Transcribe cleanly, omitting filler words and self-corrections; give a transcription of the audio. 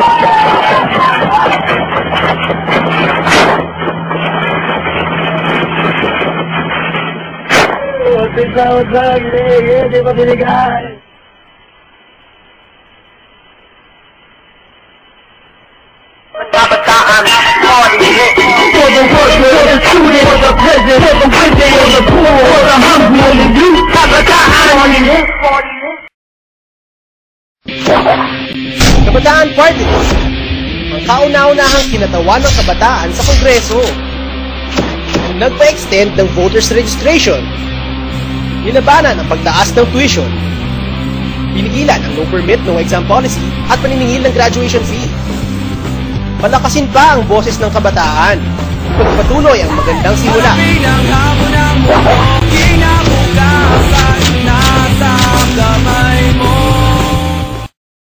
What's up? Di ba binigay? Kabataan, for the worker, for the student, for the peasant, for the widow, for the poor, for the hungry, for the youth. Kabataan Kabataan Party List, ang kauna-unahang kinatawan ng kabataan sa Kongreso. Nagpa-extend ng voters registration. Nilabanan ang pagtaas ng tuition. Pinigilan ang no permit, no exam policy at paniningil ng graduation fee. Palakasin pa ang boses ng kabataan. Pagpatuloy ang magandang simula. Bilang hamon ng mundo, kinabukasan nasa kamay mo.